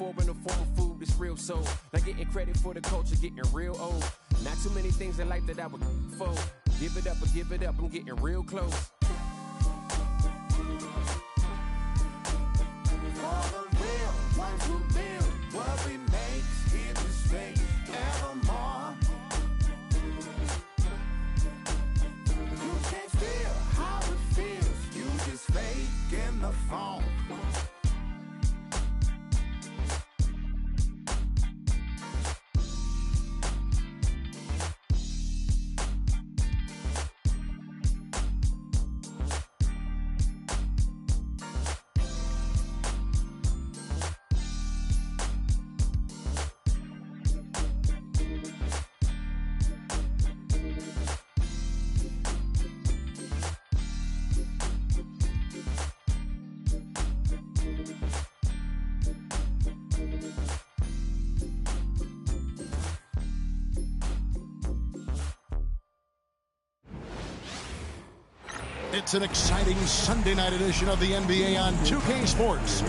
metaphor in the form of food that's real soul. Not getting credit for the culture, getting real old. Not too many things in life that I would fold. Give it up or give it up, I'm getting real close. For the real ones who build what we make here to stay evermore. You can't feel how it feels, you just fake in the phone. It's an exciting Sunday night edition of the NBA on 2K Sports.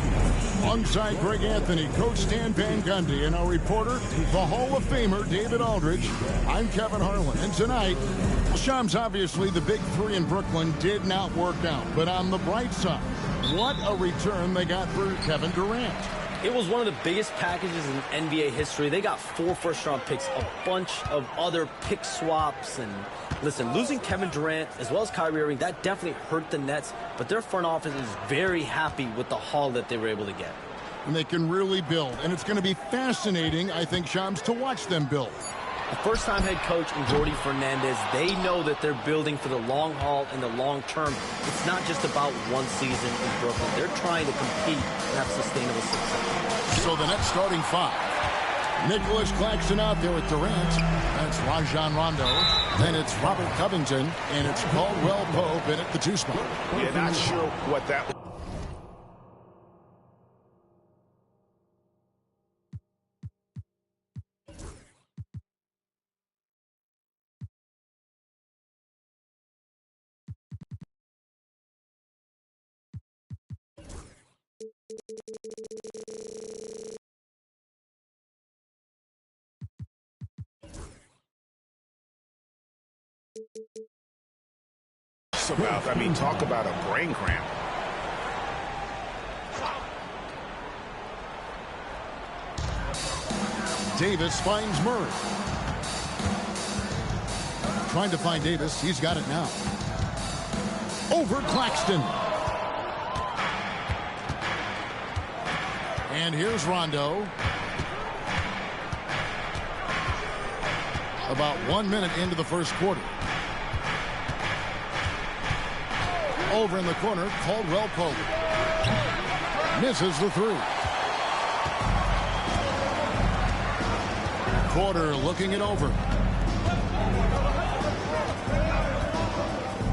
Alongside Greg Anthony, Coach Stan Van Gundy, and our reporter, the Hall of Famer, David Aldridge, I'm Kevin Harlan. And tonight, Shams, obviously the big three in Brooklyn did not work out. But on the bright side, what a return they got for Kevin Durant. It was one of the biggest packages in NBA history. They got 4 first-round picks, a bunch of other pick swaps. And listen, losing Kevin Durant as well as Kyrie Irving, that definitely hurt the Nets. But their front office is very happy with the haul that they were able to get. And they can really build. And it's going to be fascinating, I think, Shams, to watch them build. The first-time head coach and Jordi Fernandez, they know that they're building for the long haul and the long term. It's not just about one season in Brooklyn. They're trying to compete and have sustainable success. So the Nets starting 5. Nicholas Claxton out there with Durant. That's Rajon Rondo. Then it's Robert Covington. And it's Caldwell Pope in at the 2 spot. Yeah, not sure what that was. I mean, talk about a brain cramp. Davis finds Murray. Trying to find Davis. He's got it now. Over Claxton. And here's Rondo. About 1 minute into the first quarter. Over in the corner, Caldwell Pope. Misses the 3. Porter looking it over.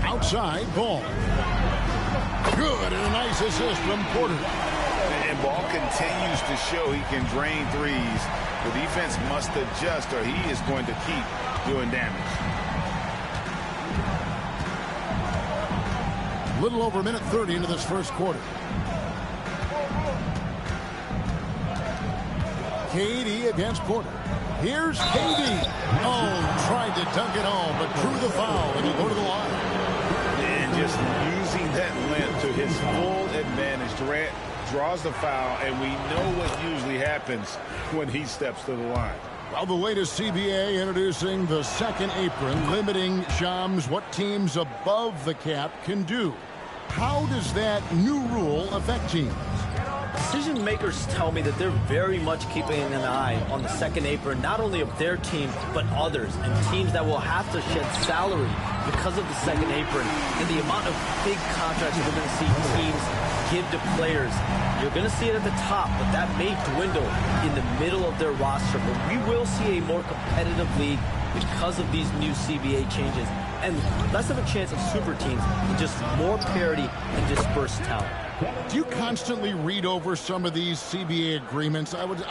Outside, Ball. Good, and a nice assist from Porter. And Ball continues to show he can drain threes. The defense must adjust or he is going to keep doing damage. Little over a minute 30 into this first quarter. KD against Porter. Here's KD. Oh, tried to dunk it home, but drew the foul, and he'll go to the line. And just using that length to his full advantage. Durant draws the foul, and we know what usually happens when he steps to the line. Well, the latest CBA introducing the second apron, limiting, Shams, what teams above the cap can do. How does that new rule affect teams? Decision makers tell me that they're very much keeping an eye on the second apron, not only of their team, but others, and teams that will have to shed salary because of the second apron, and the amount of big contracts we're going to see teams give to players. You're going to see it at the top, but that may dwindle in the middle of their roster. But we will see a more competitive league because of these new CBA changes, and less of a chance of super teams, and just more parity and dispersed talent. Do you constantly read over some of these CBA agreements? I would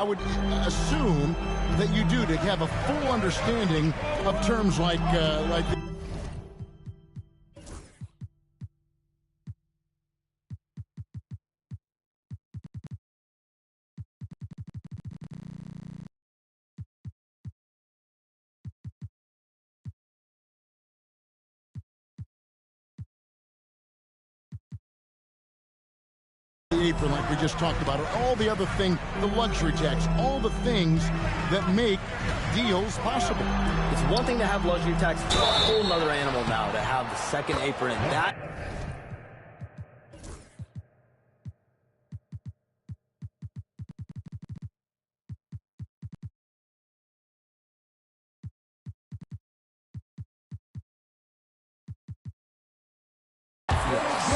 assume that you do, to have a full understanding of terms like apron like we just talked about, or all the other things, the luxury tax, all the things that make deals possible. It's one thing to have luxury tax. It's a whole nother animal now to have the second apron, and that...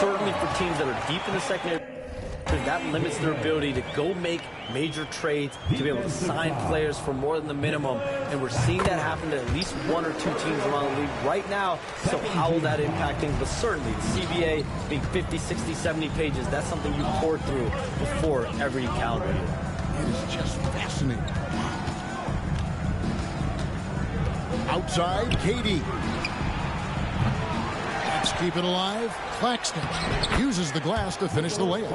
Certainly for teams that are deep in the second apron, that limits their ability to go make major trades, to be able to sign players for more than the minimum. And we're seeing that happen to at least one or two teams around the league right now. So how will that impact things? But certainly the CBA being 50, 60, 70 pages, that's something you pour through before every calendar year. It is just fascinating. Outside, Katie. Let's keep it alive. Claxton uses the glass to finish the layup.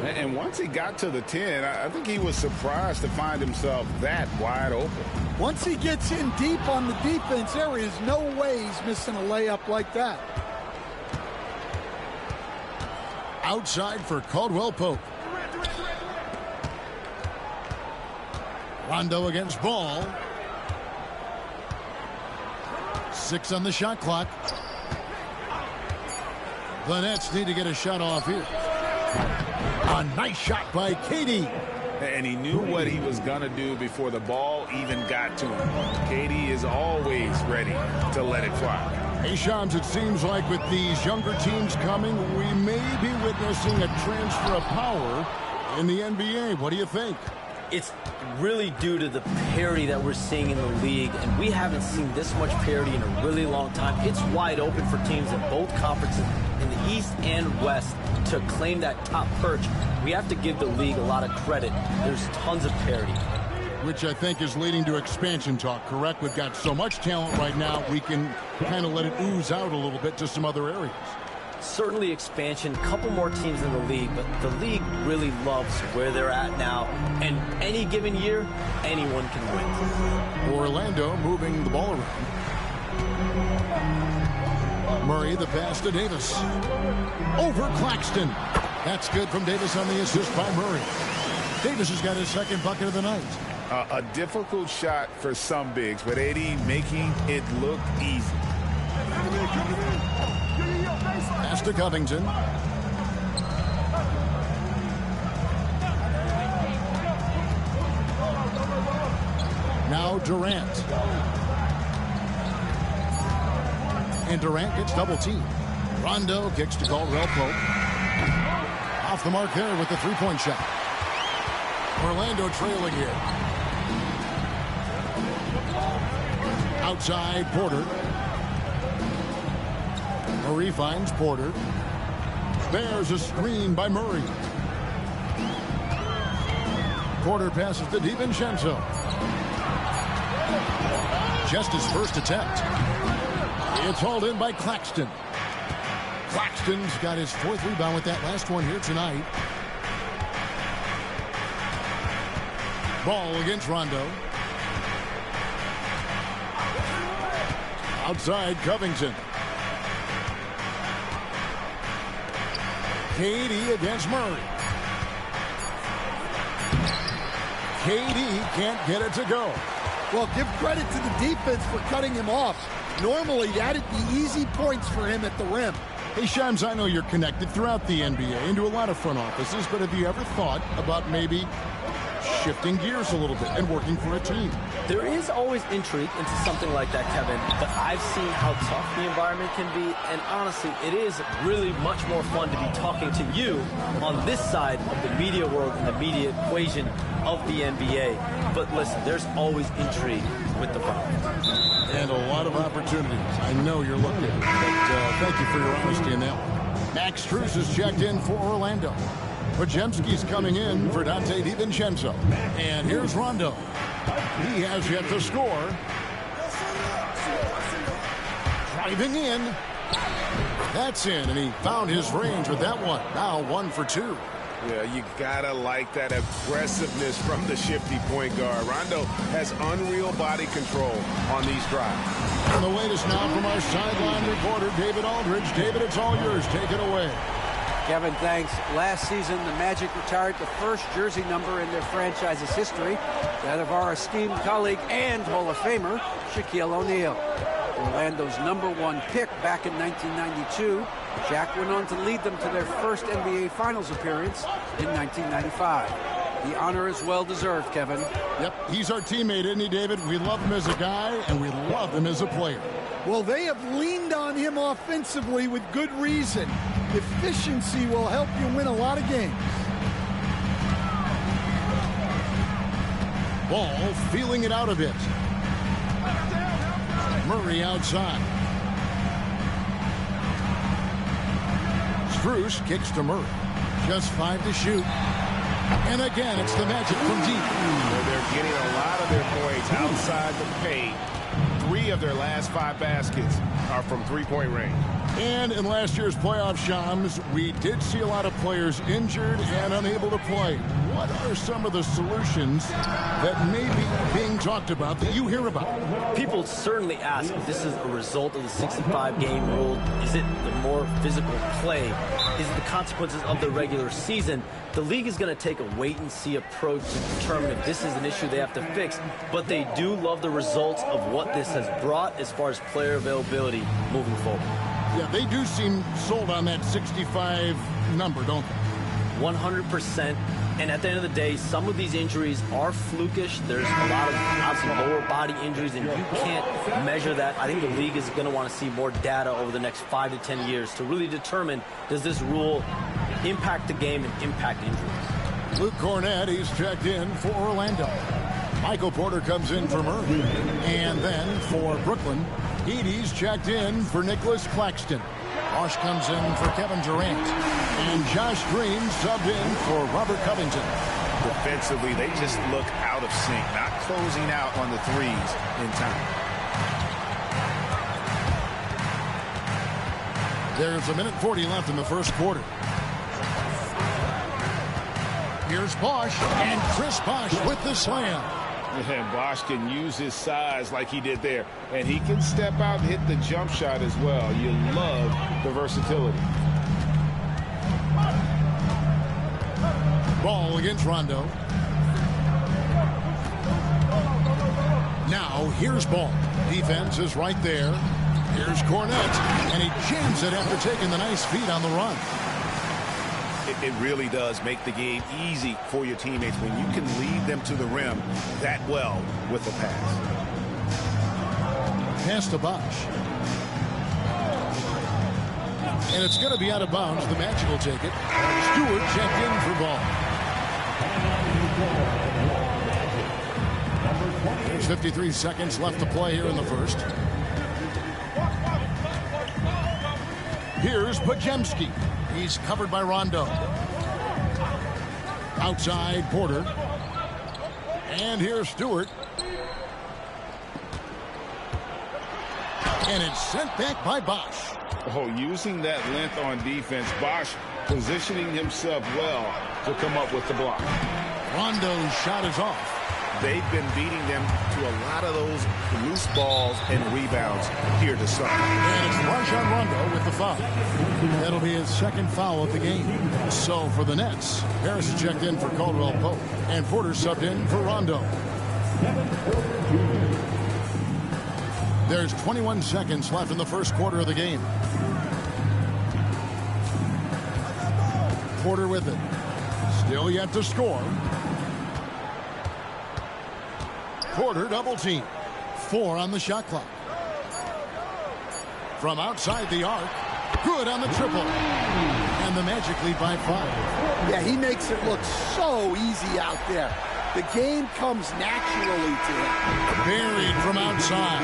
And once he got to the 10, I think he was surprised to find himself that wide open. Once he gets in deep on the defense, there is no way he's missing a layup like that. Outside for Caldwell Pope. Rondo against Ball. 6 on the shot clock. The Nets need to get a shot off here. A nice shot by Katie. And he knew what he was going to do before the ball even got to him. Katie is always ready to let it fly. Hey, Shams, it seems like with these younger teams coming, we may be witnessing a transfer of power in the NBA. What do you think? It's really due to the parity that we're seeing in the league, and we haven't seen this much parity in a really long time. It's wide open for teams in both conferences, in the East and West, to claim that top perch. We have to give the league a lot of credit. There's tons of parity. Which I think is leading to expansion talk, correct? We've got so much talent right now, we can kind of let it ooze out a little bit to some other areas. Certainly expansion, couple more teams in the league, but the league really loves where they're at now. And any given year, anyone can win. Orlando moving the ball around. Murray, the pass to Davis. Over Claxton. That's good from Davis on the assist by Murray. Davis has got his second bucket of the night. A difficult shot for some bigs, but AD making it look easy. Pass to Covington. Now Durant. And Durant gets double teamed. Rondo kicks to Caldwell Pope. Off the mark there with the three-point shot. Orlando trailing here. Outside, Porter. Murray finds Porter. There's a screen by Murray. Porter passes to DiVincenzo. Just his first attempt. It's hauled in by Claxton. Claxton's got his fourth rebound with that last one here tonight. Ball against Rondo. Outside, Covington. KD against Murray. KD can't get it to go. Well, give credit to the defense for cutting him off. Normally, that'd be easy points for him at the rim. Hey, Shams, I know you're connected throughout the NBA into a lot of front offices, but have you ever thought about maybe shifting gears a little bit and working for a team? There is always intrigue into something like that, Kevin, but I've seen how tough the environment can be, and honestly, it is really much more fun to be talking to you on this side of the media world and the media equation of the NBA. But listen, there's always intrigue with the front office. And a lot of opportunities. I know you're looking, but thank you for your honesty in that one. Max Strus is checked in for Orlando. Podziemski's coming in for Dante DiVincenzo. And here's Rondo. He has yet to score. Driving in. That's in, and he found his range with that one. Now 1 for 2. Yeah, you gotta like that aggressiveness from the shifty point guard. Rondo has unreal body control on these drives. And the latest now from our sideline reporter, David Aldridge. David, it's all yours. Take it away. Kevin, thanks. Last season, the Magic retired the first jersey number in their franchise's history, that of our esteemed colleague and Hall of Famer, Shaquille O'Neal. Orlando's #1 pick back in 1992, Shaq went on to lead them to their first NBA Finals appearance in 1995. The honor is well-deserved, Kevin. Yep, he's our teammate, isn't he, David? We love him as a guy, and we love him as a player. Well, they have leaned on him offensively with good reason. Efficiency will help you win a lot of games. Ball feeling it out a bit. Murray outside. Strus kicks to Murray. Just 5 to shoot. And again, it's the Magic from deep. Well, they're getting a lot of their points outside the paint. 3 of their last 5 baskets are from three-point range. And in last year's playoff, Shams, we did see a lot of players injured and unable to play. What are some of the solutions that may be being talked about that you hear about? People certainly ask if this is a result of the 65-game rule. Is it the more physical play? Is it the consequences of the regular season? The league is going to take a wait-and-see approach to determine if this is an issue they have to fix. But they do love the results of what this has brought as far as player availability moving forward. Yeah, they do seem sold on that 65 number, don't they? 100%. And at the end of the day, some of these injuries are flukish. There's a lot of obviously lower body injuries, and you can't measure that. I think the league is going to want to see more data over the next 5 to 10 years to really determine, does this rule impact the game and impact injuries? Luke Cornett, he's checked in for Orlando. Michael Porter comes in for Murray. And then for Brooklyn, Edey's checked in for Nicholas Claxton. Bosch comes in for Kevin Durant. And Josh Green subbed in for Robert Covington. Defensively, they just look out of sync, not closing out on the threes in time. There's 1:40 left in the first quarter. Here's Bosch, and Chris Bosch with the slam. And Bosch can use his size like he did there. And he can step out and hit the jump shot as well. You love the versatility. Ball against Rondo. Now, here's Ball. Defense is right there. Here's Cornett, and he jams it after taking the nice feed on the run. It really does make the game easy for your teammates when you can lead them to the rim that well with a pass. Pass to Bosch. And it's going to be out of bounds. The Magic will take it. Stewart checked in for Ball. There's 53 seconds left to play here in the first. Here's Podziemski. He's covered by Rondo. Outside, Porter. And here's Stewart. And it's sent back by Bosch. Oh, using that length on defense, Bosch positioning himself well to come up with the block. Rondo's shot is off. They've been beating them to a lot of those loose balls and rebounds here to start. And it's Rajon Rondo with the foul. That'll be his second foul of the game. So for the Nets, Harris checked in for Caldwell Pope, and Porter subbed in for Rondo. There's 21 seconds left in the first quarter of the game. Porter with it. Still yet to score. Porter double team. 4 on the shot clock. From outside the arc. Good on the triple. And the Magic lead by 5. Yeah, he makes it look so easy out there. The game comes naturally to him. Buried from outside.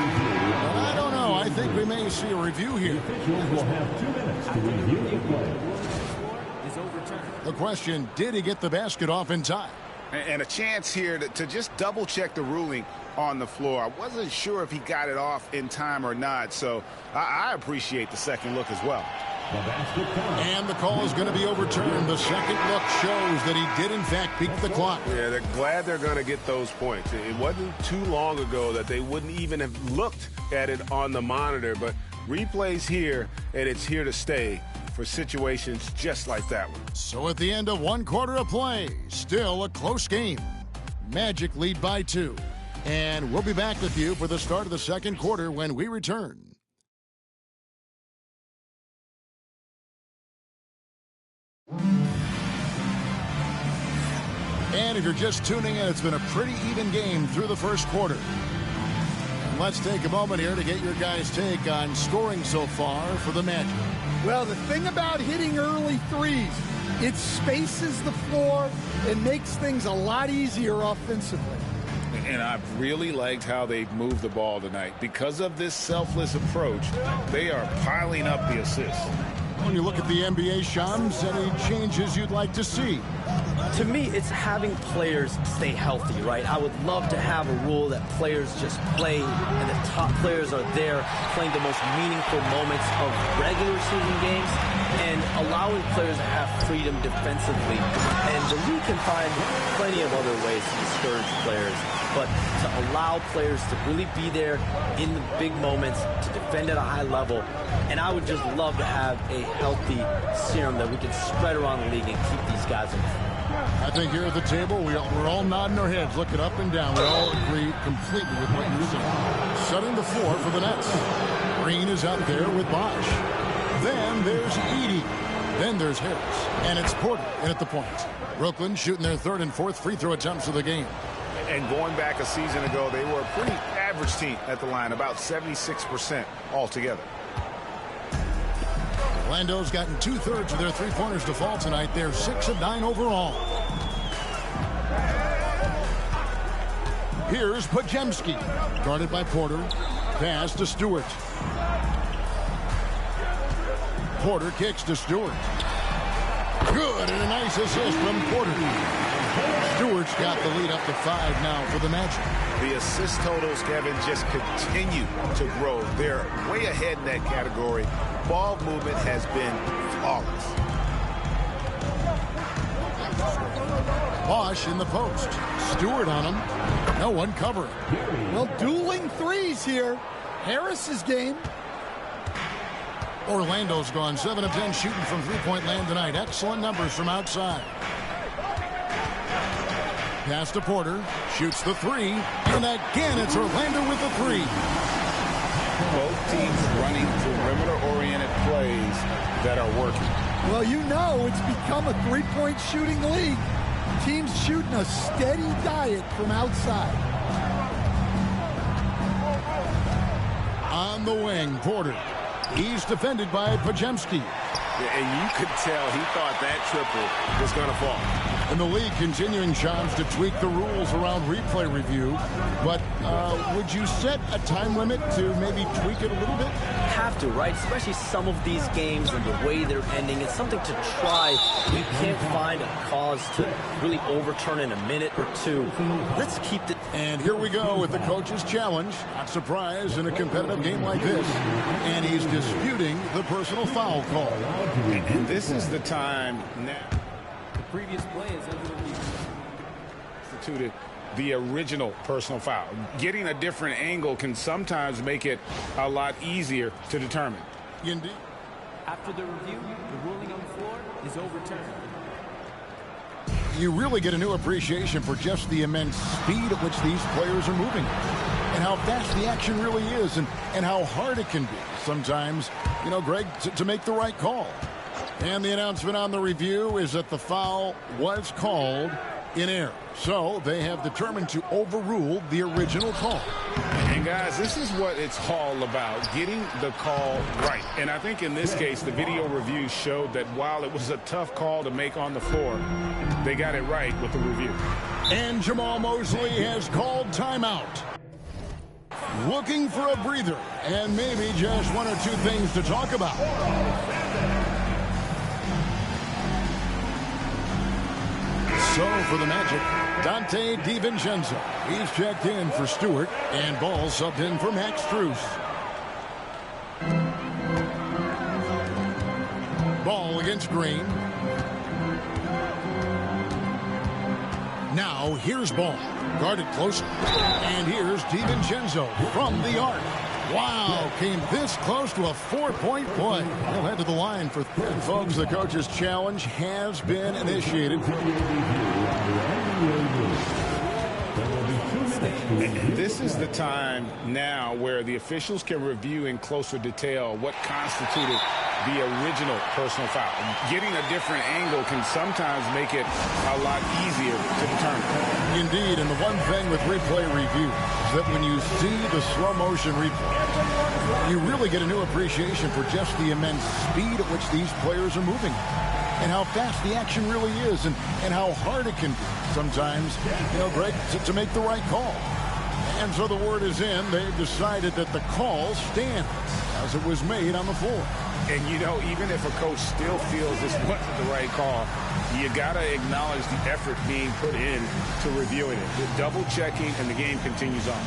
But I don't know. I think we may see a review here. Will have 2 minutes to review the play. The question, did he get the basket off in time? And a chance here to just double-check the ruling on the floor. I wasn't sure if he got it off in time or not, so I appreciate the second look as well. And the call is going to be overturned. The second look shows that he did, in fact, beat the clock. Yeah, they're glad they're going to get those points. It wasn't too long ago that they wouldn't even have looked at it on the monitor, but Replay's here, and it's here to stay for situations just like that one. So at the end of 1 quarter of play, still a close game. Magic lead by 2. And we'll be back with you for the start of the second quarter when we return. And if you're just tuning in, it's been a pretty even game through the first quarter. And let's take a moment here to get your guys' take on scoring so far for the Magic. Well, the thing about hitting early threes, it spaces the floor and makes things a lot easier offensively. And I've really liked how they've moved the ball tonight. Because of this selfless approach, they are piling up the assists. When you look at the NBA, Shams, any changes you'd like to see? To me, it's having players stay healthy, right? I would love to have a rule that players just play and the top players are there playing the most meaningful moments of regular season games and allowing players to have freedom defensively. And the league can find plenty of other ways to discourage players, but to allow players to really be there in the big moments, to defend at a high level. And I would just love to have a healthy serum that we can spread around the league and keep these guys in. I think here at the table, we're all nodding our heads, looking up and down. We all agree completely with what you're saying. Setting the floor for the Nets. Green is out there with Bosch. Then there's Edey. Then there's Harris. And it's Porter in at the point. Brooklyn shooting their 3rd and 4th free throw attempts of the game. And going back a season ago, they were a pretty average team at the line, about 76% altogether. Orlando's gotten 2/3 of their three-pointers to fall tonight. They're 6 of 9 overall. Here's Podziemski, guarded by Porter. Pass to Stewart. Porter kicks to Stewart. Good, and a nice assist from Porter. Stewart's got the lead up to 5 now for the Magic. The assist totals, Kevin, just continue to grow. They're way ahead in that category. Ball movement has been flawless. Bosch in the post. Stewart on him. No one covering. Well, dueling threes here. Harris's game. Orlando's gone 7 of 10 shooting from three-point land tonight. Excellent numbers from outside. Pass to Porter. Shoots the 3. And again, it's Orlando with the 3. Both teams running perimeter-oriented plays that are working. Well, you know it's become a three-point shooting league. Teams shooting a steady diet from outside. On the wing, Porter. He's defended by Podziemski. And you could tell he thought that triple was going to fall. And the league continuing, Shams, to tweak the rules around replay review. But would you set a time limit to maybe tweak it a little bit? Have to, right? Especially some of these games and the way they're ending. It's something to try. You can't find a cause to really overturn in a minute or two. Let's keep the... And here we go with the coach's challenge. Not surprised in a competitive game like this. And he's disputing the personal foul call. And this is the time now. The previous play is Instituted the original personal foul. Getting a different angle can sometimes make it a lot easier to determine. Indeed. After the review, the ruling on the floor is overturned. You really get a new appreciation for just the immense speed at which these players are moving and how fast the action really is and how hard it can be sometimes, you know, Greg, to make the right call. And the announcement on the review is that the foul was called in error. So they have determined to overrule the original call. And guys, this is what it's all about, getting the call right. And I think in this case, the video review showed that while it was a tough call to make on the floor, they got it right with the review. And Jamal Mosley has called timeout. Looking for a breather and maybe just 1 or 2 things to talk about. So for the Magic, Dante DiVincenzo. He's checked in for Stewart, and Ball subbed in for Max Strus. Ball against Green. Now here's Ball, guarded close, and here's DiVincenzo from the arc. Wow, came this close to a 4-point play. He'll head to the line for, and folks, the coach's challenge has been initiated. And this is the time now where the officials can review in closer detail what constituted the original personal foul. Getting a different angle can sometimes make it a lot easier to determine. Indeed, and the one thing with replay review is that when you see the slow motion replay, you really get a new appreciation for just the immense speed at which these players are moving and how fast the action really is and how hard it can be sometimes, Greg, to make the right call. And so the word is in. They've decided that the call stands as it was made on the floor. And, even if a coach still feels this wasn't the right call, you got to acknowledge the effort being put in to reviewing it. The double checking, and the game continues on.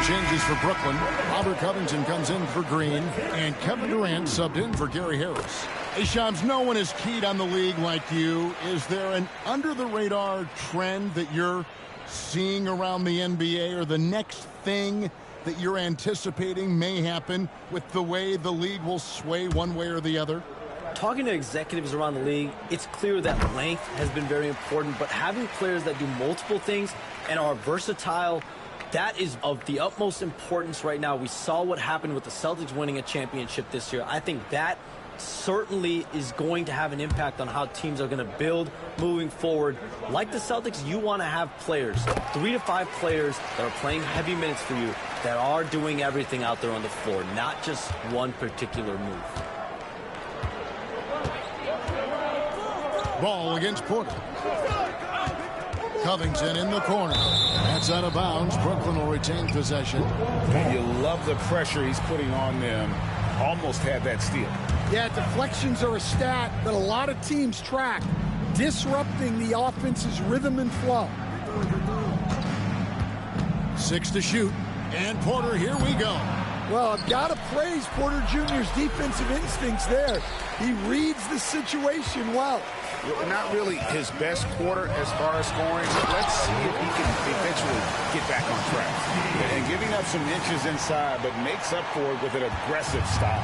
Changes for Brooklyn. Robert Covington comes in for Green, and Kevin Durant subbed in for Gary Harris. Hey, Shams, no one is keyed on the league like you. Is there an under-the-radar trend that you're seeing around the NBA, or the next thing that you're anticipating may happen with the way the league will sway one way or the other? Talking to executives around the league, it's clear that length has been very important, but having players that do multiple things and are versatile, that is of the utmost importance right now. We saw what happened with the Celtics winning a championship this year. I think that certainly is going to have an impact on how teams are going to build moving forward. Like the Celtics, you want to have players, 3 to 5 players that are playing heavy minutes for you, that are doing everything out there on the floor, not just one particular move. Ball against Porter. Covington in the corner. That's out of bounds. Brooklyn will retain possession. You love the pressure he's putting on them. Almost had that steal. Yeah, deflections are a stat that a lot of teams track, disrupting the offense's rhythm and flow. 6 to shoot. And Porter, here we go. Well, I've got to praise Porter Jr.'s defensive instincts there. He reads the situation well. Not really his best quarter as far as scoring. Let's see if he can eventually get back on track. And giving up some inches inside, but makes up for it with an aggressive style.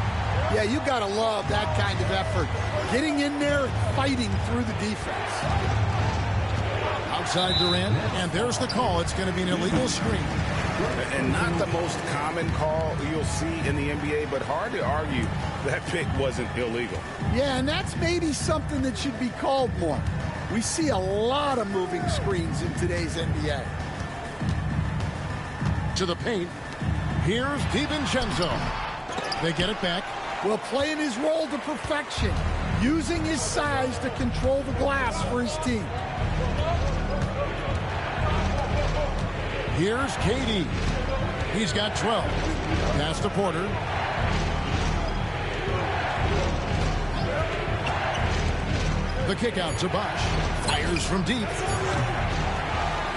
Yeah, you got to love that kind of effort. Getting in there and fighting through the defense. Outside Durant, and there's the call. It's going to be an illegal screen. And not the most common call you'll see in the NBA, but hard to argue that pick wasn't illegal. Yeah, and that's maybe something that should be called more. We see a lot of moving screens in today's NBA. To the paint. Here's DiVincenzo. They get it back. Well, playing his role to perfection, using his size to control the glass for his team. Here's KD. He's got 12. Pass to Porter. The kick out to Bosh. Fires from deep.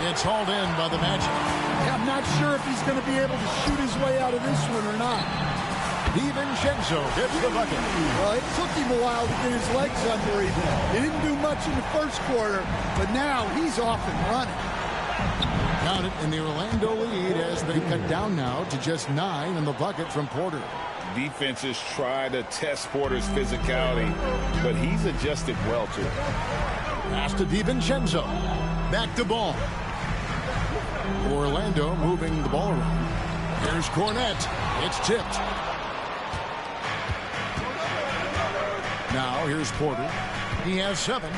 It's hauled in by the Magic. Yeah, I'm not sure if he's going to be able to shoot his way out of this one or not. DiVincenzo hits the bucket. Well, it took him a while to get his legs under him. He didn't do much in the first quarter, but now he's off and running. Count it in the Orlando lead as they cut down now to just 9 in the bucket from Porter. Defenses try to test Porter's physicality, but he's adjusted well to it. Pass to DiVincenzo. Back to Ball. Orlando moving the ball around. Here's Cornette. It's tipped. Now here's Porter. He has 7.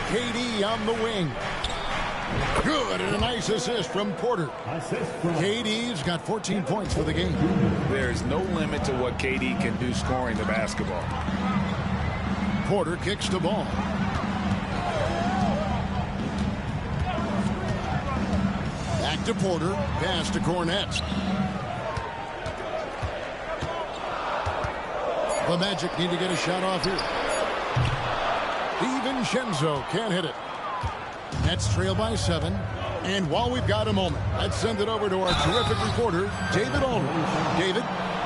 KD on the wing. Good, and a nice assist from Porter. KD's got 14 points for the game. There's no limit to what KD can do scoring the basketball. Porter kicks the ball. Back to Porter. Pass to Cornette. The Magic need to get a shot off here. DiVincenzo can't hit it. Nets trail by 7. And while we've got a moment, let's send it over to our terrific reporter, David Aldridge. David?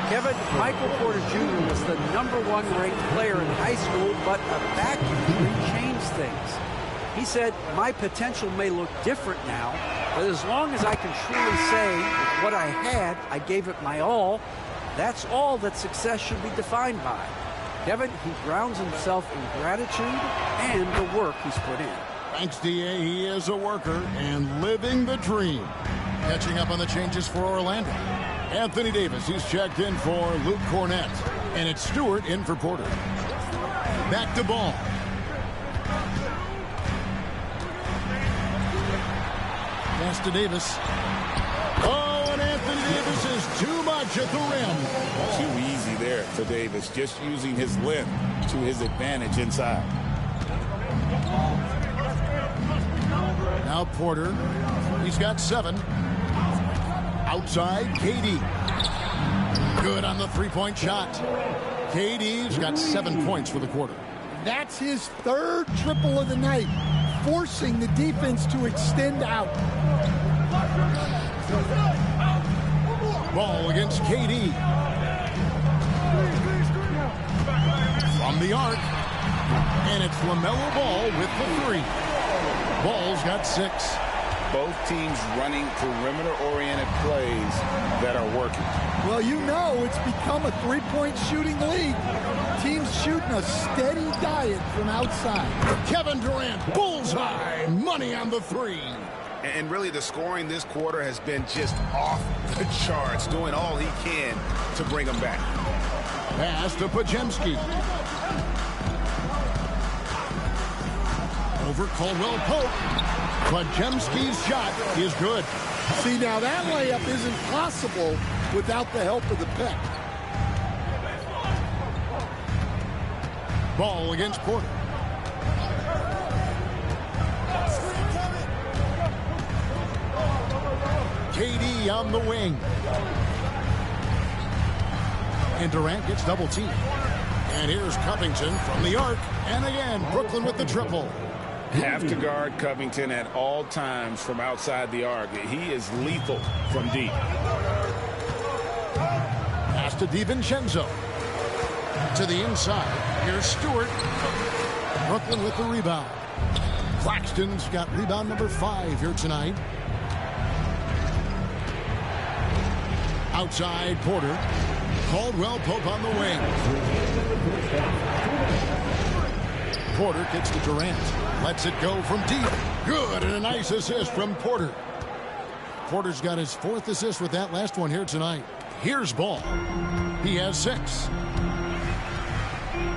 Kevin, Michael Porter Jr. was the #1 ranked player in high school, but a back injury changed things. He said, my potential may look different now, but as long as I can truly say with what I had, I gave it my all, that's all that success should be defined by. Kevin, he grounds himself in gratitude and the work he's put in. Thanks, D.A. He is a worker and living the dream. Catching up on the changes for Orlando. Anthony Davis, he's checked in for Luke Cornett. And it's Stewart in for Porter. Back to Ball. Pass to Davis. Oh, and Anthony Davis is too much at the rim. Too easy there for Davis, just using his length to his advantage inside. Now Porter, he's got 7. Outside, KD. Good on the three-point shot. KD's got 7 points for the quarter. That's his 3rd triple of the night, forcing the defense to extend out. Ball against KD. From the arc. And it's LaMelo Ball with the 3. Ball's got 6. Both teams running perimeter-oriented plays that are working. Well, you know it's become a three-point shooting league. Teams shooting a steady diet from outside. Kevin Durant, bullseye, money on the 3. And really the scoring this quarter has been just off the charts, doing all he can to bring them back. Pass to Podziemski. Over Caldwell Pope. Podziemski's shot is good. See, now that layup isn't possible without the help of the pick. Ball against Porter. KD on the wing. And Durant gets double teamed. And here's Covington from the arc. And again, Brooklyn with the triple. Have to guard Covington at all times from outside the arc. He is lethal from deep. Pass to DiVincenzo. To the inside. Here's Stewart. Brooklyn with the rebound. Claxton's got rebound number 5 here tonight. Outside Porter. Caldwell Pope on the wing. Porter gets to Durant. Lets it go from deep. Good, and a nice assist from Porter. Porter's got his 4th assist with that last one here tonight. Here's Ball. He has 6.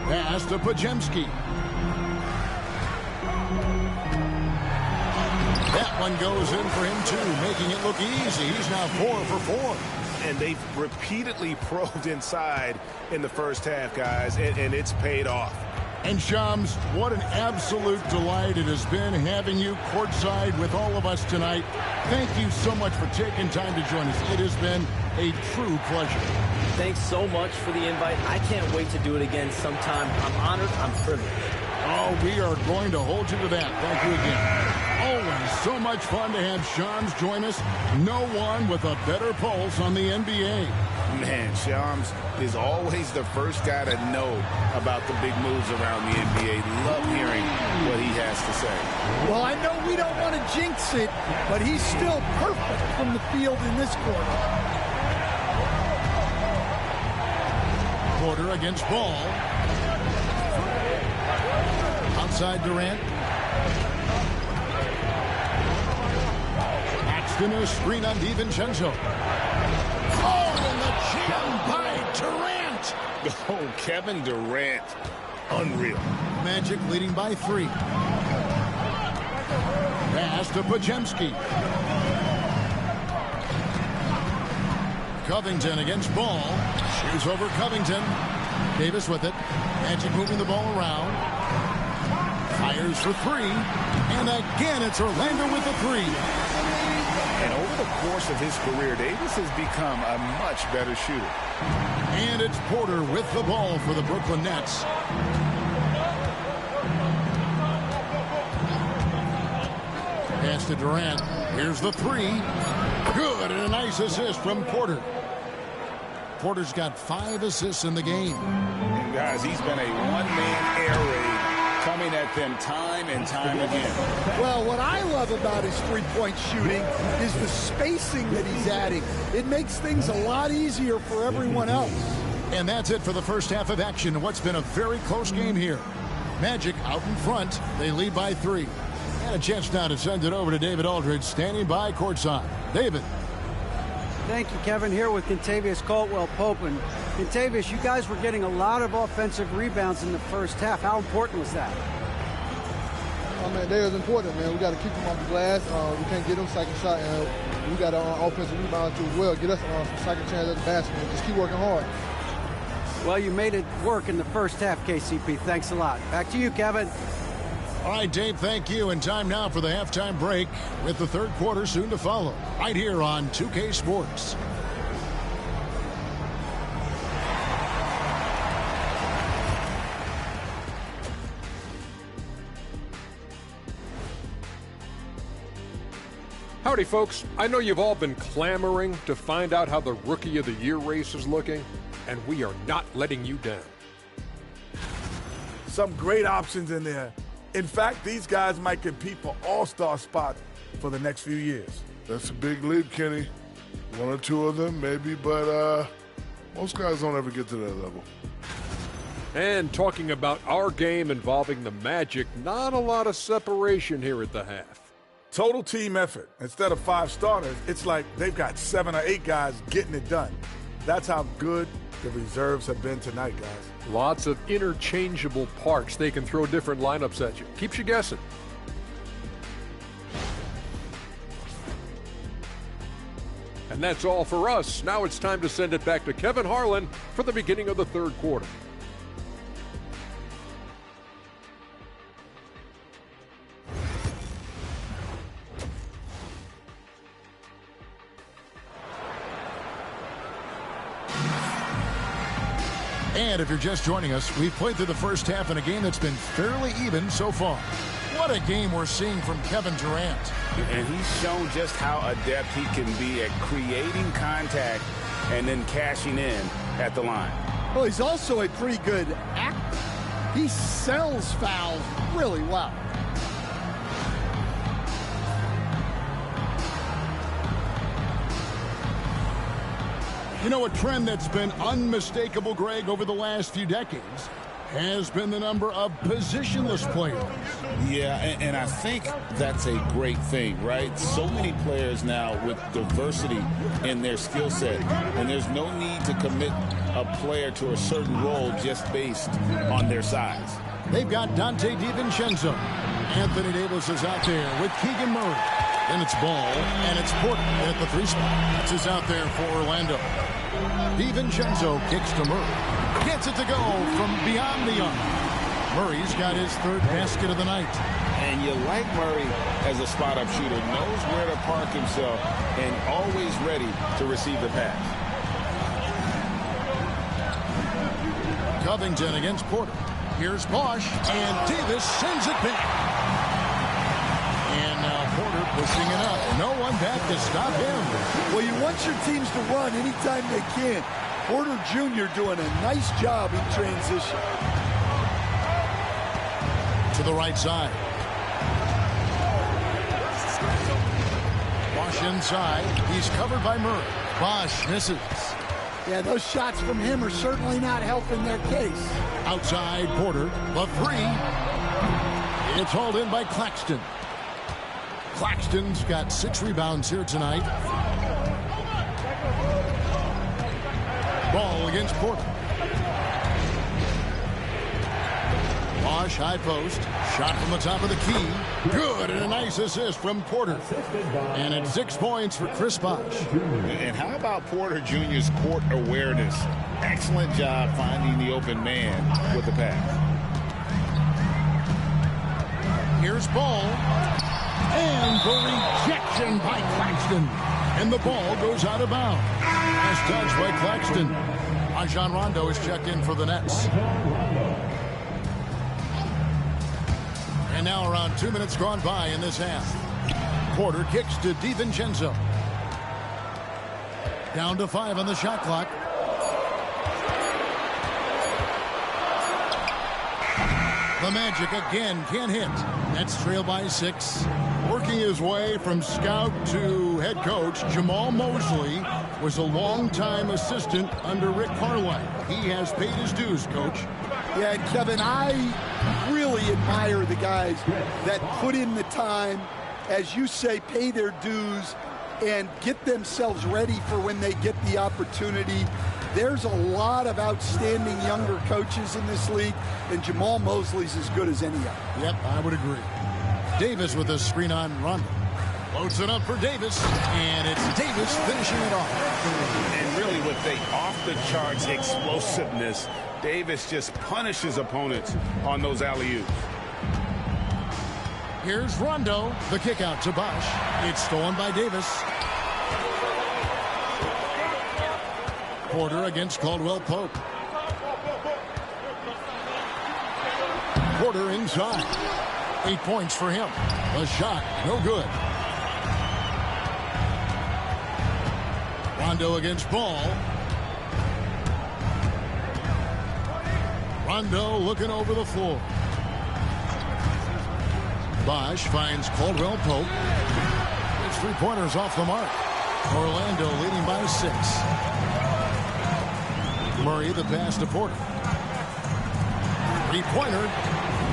Pass to Podziemski. That one goes in for him too, making it look easy. He's now 4 for 4. And they've repeatedly probed inside in the first half, guys, and it's paid off. And Shams, what an absolute delight it has been having you courtside with all of us tonight. Thank you so much for taking time to join us. It has been a true pleasure. Thanks so much for the invite. I can't wait to do it again sometime. I'm honored. I'm privileged. Oh, we are going to hold you to that. Thank you again. Always so much fun to have Shams join us. No one with a better pulse on the NBA. Man, Shams is always the first guy to know about the big moves around the NBA. Love hearing what he has to say. Well, I know we don't want to jinx it, but he's still perfect from the field in this quarter. Porter against Ball. Outside Durant. Paxton a screen on DiVincenzo. Oh, and the jam by Durant. Oh, Kevin Durant. Unreal. Magic leading by 3. Pass to Podziemski. Covington against Ball. Shoots over Covington. Davis with it. Magic moving the ball around. Fires for 3. And again, it's Orlando with the 3. And over the course of his career, Davis has become a much better shooter. And it's Porter with the ball for the Brooklyn Nets. Pass to Durant. Here's the three. Good, and a nice assist from Porter. Porter's got 5 assists in the game. And guys, he's been a one-man air raid coming at them time and time again. Well, what I love about his three-point shooting is the spacing that he's adding. It makes things a lot easier for everyone else. And that's it for the first half of action in what's been a very close game here. Magic out in front. They lead by 3. And a chance now to send it over to David Aldridge, standing by courtside. David. Thank you, Kevin. Here with Kentavious Caldwell-Pope. And Kentavious, you guys were getting a lot of offensive rebounds in the first half. How important was that? Oh, man, that is important, man. We got to keep them off the glass. We can't get them second shot. And we got to offensive rebound too as well. Get us some second chance at the basket and just keep working hard. Well, you made it work in the first half, KCP. Thanks a lot. Back to you, Kevin. All right, Dave, thank you. And time now for the halftime break with the third quarter soon to follow. Right here on 2K Sports. Howdy, folks. I know you've all been clamoring to find out how the Rookie of the Year race is looking, and we are not letting you down. Some great options in there. In fact, these guys might compete for all-star spots for the next few years. That's a big leap, Kenny. 1 or 2 of them, maybe, but most guys don't ever get to that level. And talking about our game involving the Magic, not a lot of separation here at the half. Total team effort. Instead of 5 starters, it's like they've got 7 or 8 guys getting it done. That's how good the reserves have been tonight, guys. Lots of interchangeable parts. They can throw different lineups at you. Keeps you guessing. And that's all for us. Now it's time to send it back to Kevin Harlan for the beginning of the third quarter. And if you're just joining us, we've played through the first half in a game that's been fairly even so far. What a game we're seeing from Kevin Durant. And he's shown just how adept he can be at creating contact and then cashing in at the line. Well, he's also a pretty good actor. He sells fouls really well. You know, a trend that's been unmistakable, Greg, over the last few decades has been the number of positionless players. Yeah, and I think that's a great thing, right? So many players now with diversity in their skill set, and there's no need to commit a player to a certain role just based on their size. They've got Dante DiVincenzo. Anthony Davis is out there with Keegan Murray. Then it's Ball, and it's Porter at the 3 spot. This is out there for Orlando. DiVincenzo kicks to Murray. Gets it to go from beyond the arc. Murray's got his 3rd basket of the night. And you like Murray as a spot-up shooter. Knows where to park himself and always ready to receive the pass. Covington against Porter. Here's Bosch, and Davis sends it back. And now Porter pushing it up. No one back to stop him. Well, you want your teams to run anytime they can. Porter Jr. doing a nice job in transition. To the right side. Bosch inside. He's covered by Murray. Bosch misses. Yeah, those shots from him are certainly not helping their case. Outside Porter. The 3. It's hauled in by Claxton. Claxton's got 6 rebounds here tonight. Ball against Porter. Bosch, high post. Shot from the top of the key. Good, and a nice assist from Porter. And it's 6 points for Chris Bosch. And how about Porter Jr.'s court awareness? Excellent job finding the open man with the pass. Here's Ball. And the rejection by Claxton. And the ball goes out of bounds. Nice touch by Claxton. Rajon Rondo is checked in for the Nets. And now around 2 minutes gone by in this half. Porter kicks to DiVincenzo. Down to 5 on the shot clock. The Magic again can't hit. Nets trail by 6. Working his way from scout to head coach, Jamal Mosley was a longtime assistant under Rick Carlisle. He has paid his dues, Coach. Yeah, and Kevin, I really admire the guys that put in the time, as you say, pay their dues, and get themselves ready for when they get the opportunity. There's a lot of outstanding younger coaches in this league, and Jamal Mosley's as good as any of them. Yep, I would agree. Davis with a screen on Rondo. Loads it up for Davis, and it's Davis finishing it off. And really with the off-the-charts explosiveness, Davis just punishes opponents on those alley-oops. Here's Rondo. The kick out to Bosch. It's stolen by Davis. Porter against Caldwell Pope. Porter inside. 8 points for him. The shot, no good. Rondo against Ball. Rondo looking over the floor. Bosch finds Caldwell Pope. It's 3-pointers off the mark. Orlando leading by 6. Murray the pass to Porter. 3-pointer.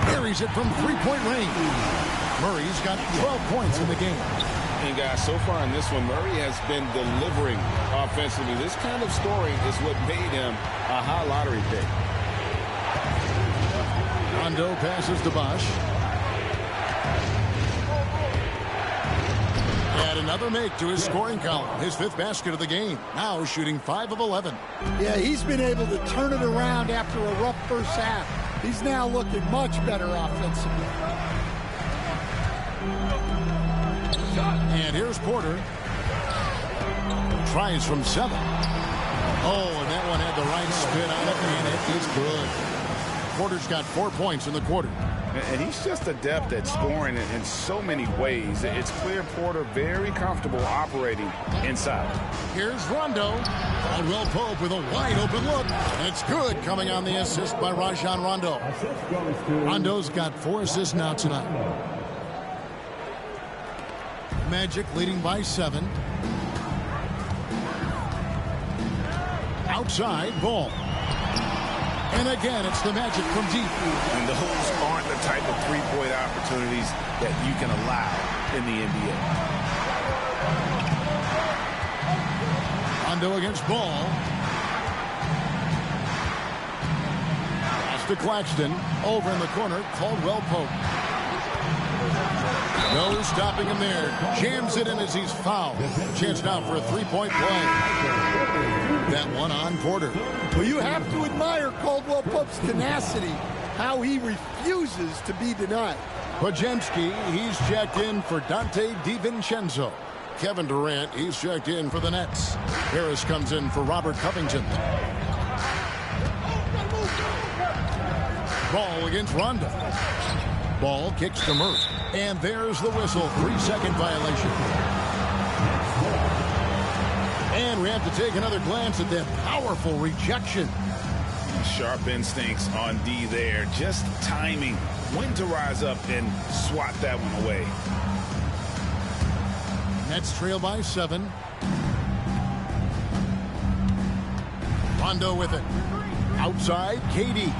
Buries it from 3-point range. Murray's got 12 points in the game. And guys, so far in this one, Murray has been delivering offensively. This kind of scoring is what made him a high lottery pick. Rondo passes to Bosch. Add another make to his scoring column. His 5th basket of the game. Now shooting 5 of 11. Yeah, he's been able to turn it around after a rough first half. He's now looking much better offensively. And here's Porter. Tries from 7. Oh, and that one had the right spin on it, and it is good. Porter's got 4 points in the quarter. And he's just adept at scoring in so many ways. It's clear Porter very comfortable operating inside. Here's Rondo. Caldwell Pope with a wide open look. And it's good, coming on the assist by Rajon Rondo. Rondo's got 4 assists now tonight. Magic leading by 7. Outside, Ball. And again, it's the Magic from deep. And those aren't the type of three-point opportunities that you can allow in the NBA. Rondo against Ball. Pass to Claxton. Over in the corner, Caldwell Pope. No stopping him there. Jams it in as he's fouled. Chance now for a 3-point play. That one on Porter. Well, you have to admire Caldwell Pope's tenacity, how he refuses to be denied. Pajemski, he's checked in for Dante DiVincenzo. Kevin Durant, he's checked in for the Nets. Harris comes in for Robert Covington. Ball against Rondo. Ball kicks to Murray. And there's the whistle. 3-second violation. And we have to take another glance at that powerful rejection. Sharp instincts on D there. Just timing when to rise up and swat that one away. Nets trail by 7. Rondo with it. Outside, KD.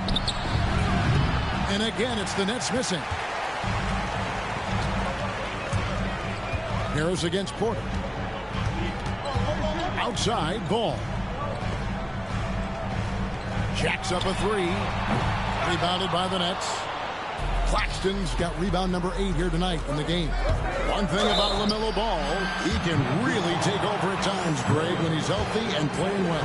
And again, it's the Nets missing. Harris against Porter. Outside, Ball. Jacks up a 3. Rebounded by the Nets. Claxton's got rebound number 8 here tonight in the game. One thing about LaMelo Ball, he can really take over at times, Greg, when he's healthy and playing well.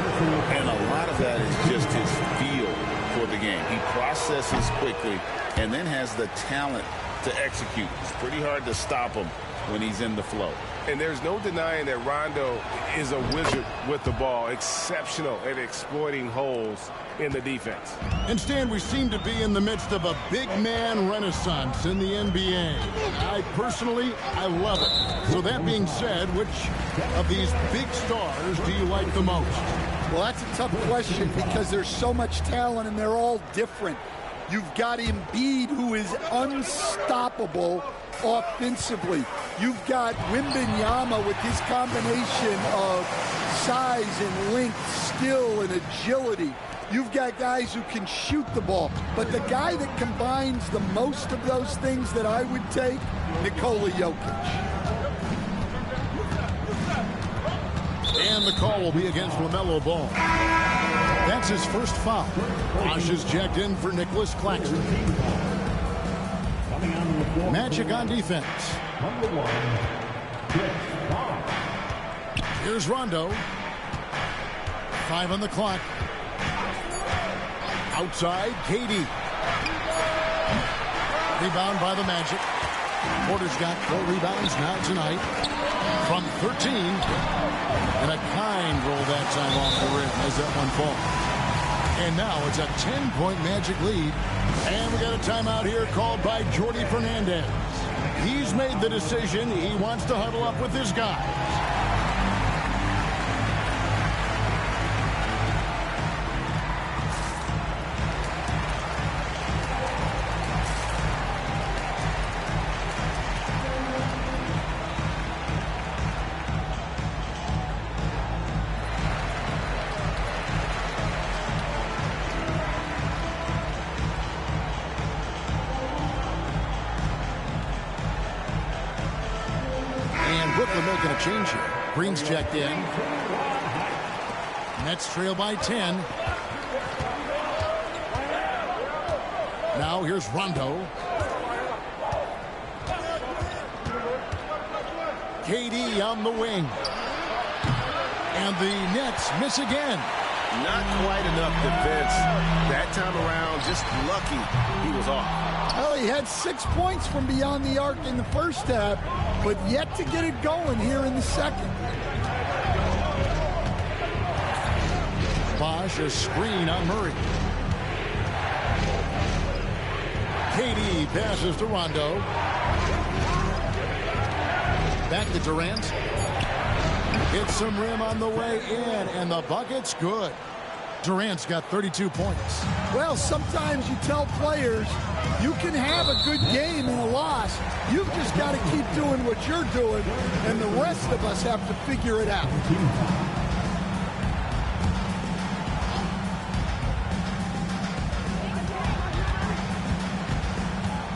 And a lot of that is just his feel for the game. He processes quickly and then has the talent to execute. It's pretty hard to stop him when he's in the flow. And there's no denying that Rondo is a wizard with the ball, exceptional at exploiting holes in the defense. And Stan, we seem to be in the midst of a big man renaissance in the NBA. I love it. So that being said, which of these big stars do you like the most? Well, that's a tough question because there's so much talent and they're all different. You've got Embiid, who is unstoppable offensively. You've got MYNBA with his combination of size and length, skill and agility. You've got guys who can shoot the ball. But the guy that combines the most of those things that I would take, Nikola Jokic. And the call will be against LaMelo Ball. That's his first foul. Bosh is checked in for Nicholas Claxton. Magic on defense. Here's Rondo. 5 on the clock. Outside, KD. Rebound by the Magic. Porter's got 4 rebounds now tonight. From 13. And a kind roll that time off the rim as that one falls. And now it's a 10-point Magic lead. And we got a timeout here called by Jordi Fernandez. He's made the decision. He wants to huddle up with his guys. Brooklyn making a change here. Green's checked in. Nets trail by 10. Now here's Rondo. KD on the wing. And the Nets miss again. Not quite enough defense. That time around, just lucky he was off. Well, he had 6 points from beyond the arc in the first half, but yet to get it going here in the second. Bosh, a screen on Murray. KD passes to Rondo. Back to Durant. Hits some rim on the way in, and the bucket's good. Durant's got 32 points. Well, sometimes you tell players you can have a good game and a loss. You've just got to keep doing what you're doing, and the rest of us have to figure it out.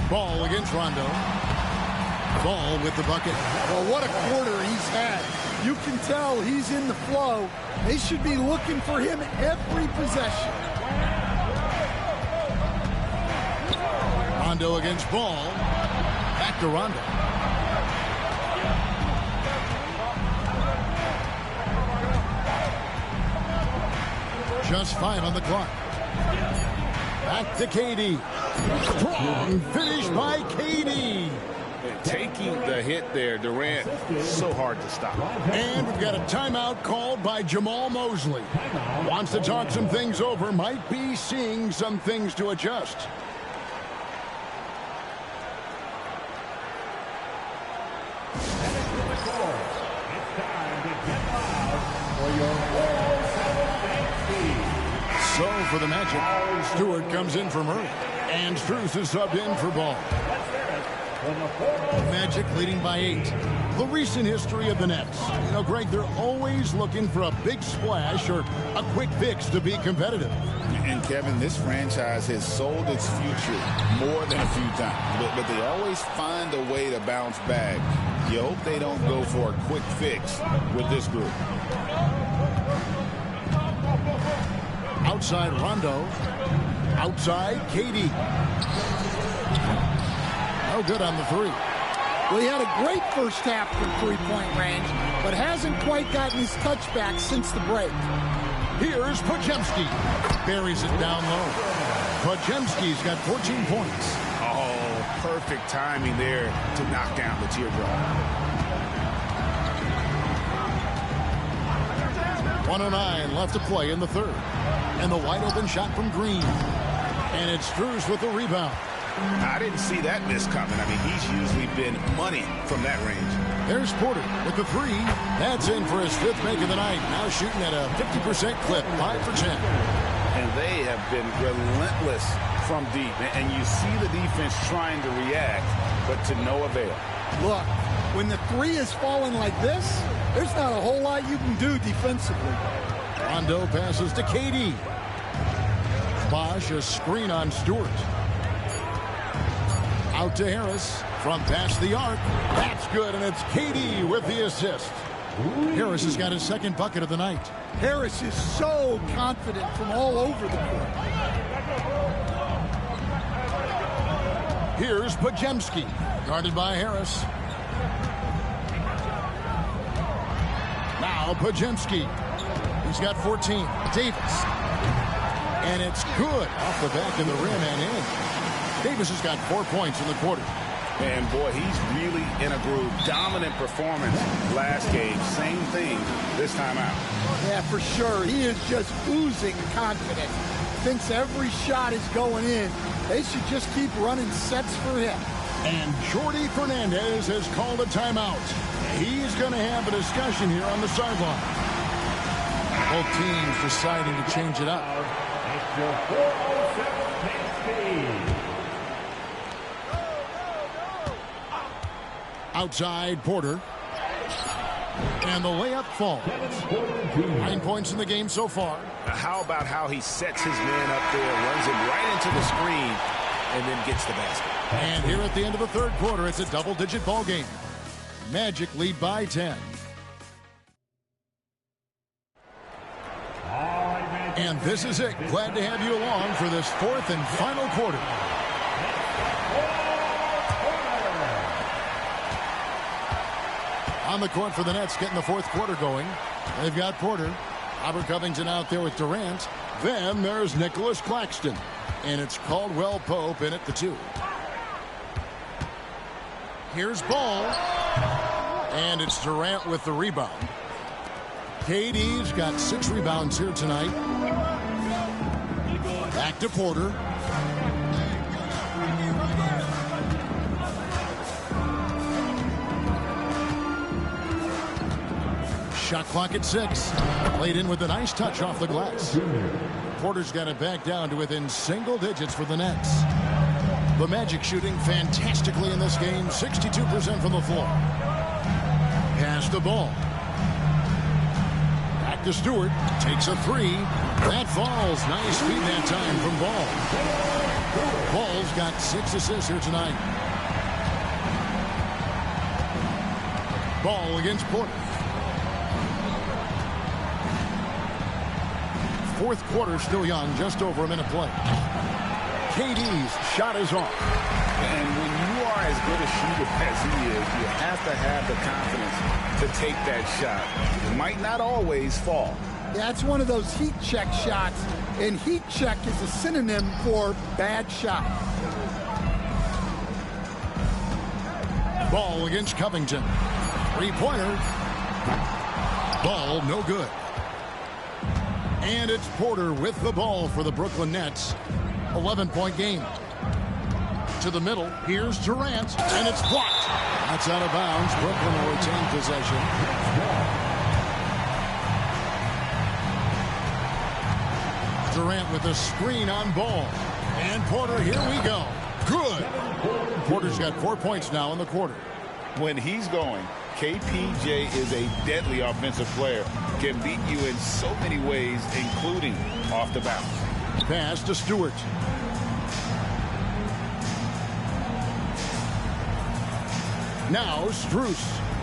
Ball against Rondo. Ball with the bucket. Well, what a quarter he's had. You can tell he's in the flow. They should be looking for him every possession. Rondo against Ball. Back to Rondo. Just 5 on the clock. Back to KD. Strong finish by KD. Taking the hit there, Durant, so hard to stop. And we've got a timeout called by Jamal Mosley. Wants to talk some things over, might be seeing some things to adjust. So for the Magic, Stewart comes in for Murray. And Strus is subbed in for Ball. Magic leading by 8. The recent history of the Nets. You know, Greg, they're always looking for a big splash or a quick fix to be competitive. And Kevin, this franchise has sold its future more than a few times, but they always find a way to bounce back. You hope they don't go for a quick fix with this group. Outside Rondo. Outside KD. No good on the 3. Well, he had a great first half from three-point range, but hasn't quite gotten his touchback since the break. Here's Podziemski. Buries it down low. Podziemski's got 14 points. Oh, perfect timing there to knock down the teardrop. 1:09 left to play in the third. And the wide open shot from Green. And it's Strus with the rebound. I didn't see that miss coming. I mean, he's usually been money from that range. There's Porter with the three. That's in for his fifth make of the night. Now shooting at a 50% clip, 5 for 10. And they have been relentless from deep. And you see the defense trying to react, but to no avail. Look, when the three is falling like this, there's not a whole lot you can do defensively. Rondo passes to KD. Bosch, a screen on Stewart. Out to Harris from past the arc. That's good, and it's KD with the assist. Harris has got his second bucket of the night. Harris is so confident from all over the court. Here's Podziemski, guarded by Harris. Now Podziemski. He's got 14. Davis. And it's good off the back of the rim and in. Davis has got 4 points in the quarter. And boy, he's really in a groove. Dominant performance last game. Same thing this time out. Yeah, for sure. He is just oozing confidence. Thinks every shot is going in. They should just keep running sets for him. And Jordi Fernandez has called a timeout. He's going to have a discussion here on the sideline. Both teams deciding to change it up. Outside, Porter. And the layup falls. 9 points in the game so far. How about how he sets his man up there, runs him right into the screen, and then gets the basket. And here at the end of the third quarter, it's a double-digit ball game. Magic lead by 10. And this is it. Glad to have you along for this fourth and final quarter. On the court for the Nets, getting the fourth quarter going. They've got Porter. Robert Covington out there with Durant. Then there's Nicholas Claxton. And it's Caldwell Pope in at the 2. Here's Ball. And it's Durant with the rebound. KD's got 6 rebounds here tonight. Back to Porter. Shot clock at 6. Played in with a nice touch off the glass. Porter's got it back down to within single digits for the Nets. The Magic shooting fantastically in this game. 62% from the floor. Pass the ball. Back to Stewart. Takes a 3. That falls. Nice feed that time from Ball. Ball's got 6 assists here tonight. Ball against Porter. Fourth quarter still young, just over a minute play. KD's shot is off. And when you are as good a shooter as he is, you have to have the confidence to take that shot. It might not always fall. Yeah, it's one of those heat check shots, and heat check is a synonym for bad shot. Ball against Covington. 3-pointer. Ball no good. And it's Porter with the ball for the Brooklyn Nets. 11-point game. To the middle, here's Durant, and it's blocked. That's out of bounds. Brooklyn will retain possession. Durant with a screen on Ball. And Porter, here we go. Good. Porter's got 4 points now in the quarter. When he's going, KPJ is a deadly offensive player. Can beat you in so many ways, including off the bounce. Pass to Stewart. Now Strus,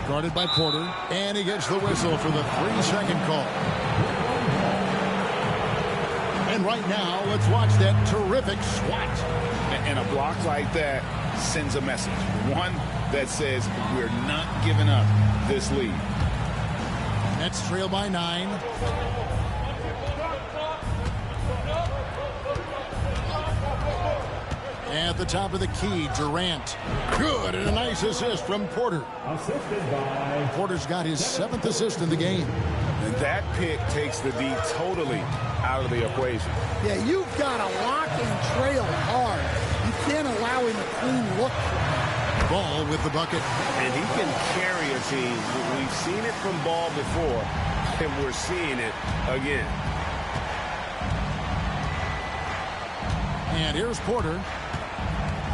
guarded by Porter, and he gets the whistle for the 3-second call. And right now, let's watch that terrific swat. And a block like that sends a message. One that says we're not giving up this lead. Nets trail by 9. At the top of the key, Durant. Good, and a nice assist from Porter. Assisted by... Porter's got his 7th assist in the game. And that pick takes the D totally out of the equation. Yeah, you've got to lock and trail hard. You can't allow him a clean look. Ball with the bucket. And he can carry a team. We've seen it from Ball before, and we're seeing it again. And here's Porter.